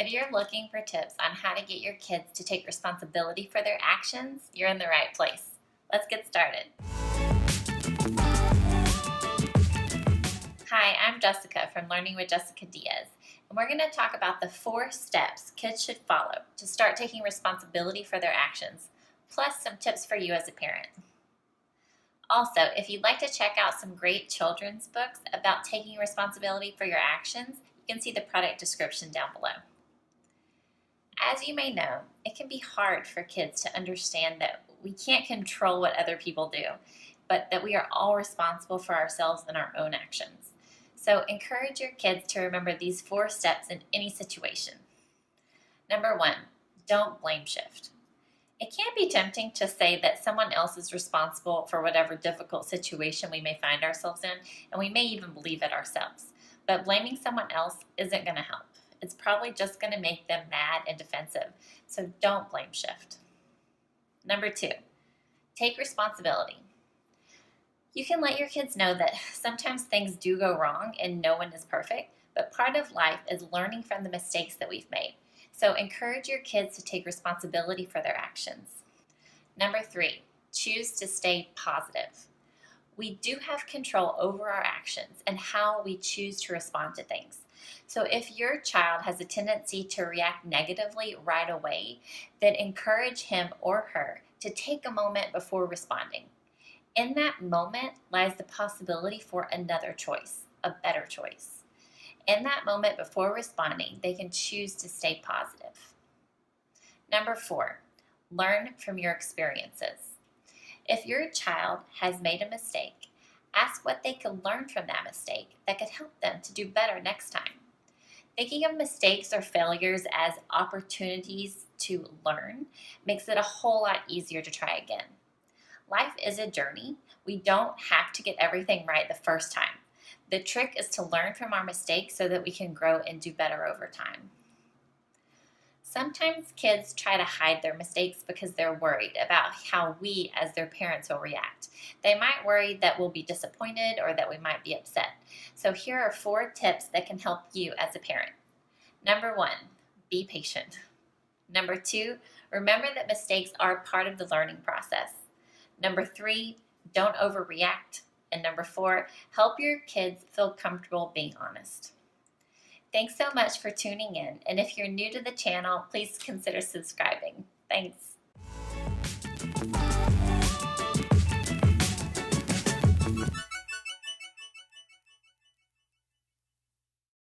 If you're looking for tips on how to get your kids to take responsibility for their actions, you're in the right place. Let's get started. Hi, I'm Jessica from Learning with Jessica Diaz, and we're going to talk about the 4 steps kids should follow to start taking responsibility for their actions, plus some tips for you as a parent. Also, if you'd like to check out some great children's books about taking responsibility for your actions, you can see the product description down below. As you may know, it can be hard for kids to understand that we can't control what other people do, but that we are all responsible for ourselves and our own actions. So encourage your kids to remember these 4 steps in any situation. Number 1, don't blame shift. It can be tempting to say that someone else is responsible for whatever difficult situation we may find ourselves in, and we may even believe it ourselves. But blaming someone else isn't going to help. It's probably just going to make them mad and defensive, so don't blame shift. Number 2, take responsibility. You can let your kids know that sometimes things do go wrong and no one is perfect, but part of life is learning from the mistakes that we've made. So encourage your kids to take responsibility for their actions. Number 3, choose to stay positive. We do have control over our actions and how we choose to respond to things. So if your child has a tendency to react negatively right away, then encourage him or her to take a moment before responding. In that moment lies the possibility for another choice, a better choice. In that moment before responding, they can choose to stay positive. Number 4, learn from your experiences. If your child has made a mistake, ask what they could learn from that mistake that could help them to do better next time. Thinking of mistakes or failures as opportunities to learn makes it a whole lot easier to try again. Life is a journey. We don't have to get everything right the first time. The trick is to learn from our mistakes so that we can grow and do better over time. Sometimes kids try to hide their mistakes because they're worried about how we as their parents will react. They might worry that we'll be disappointed or that we might be upset. So here are 4 tips that can help you as a parent. Number 1, be patient. Number 2, remember that mistakes are part of the learning process. Number 3, don't overreact. And number 4, help your kids feel comfortable being honest. Thanks so much for tuning in. And if you're new to the channel, please consider subscribing. Thanks.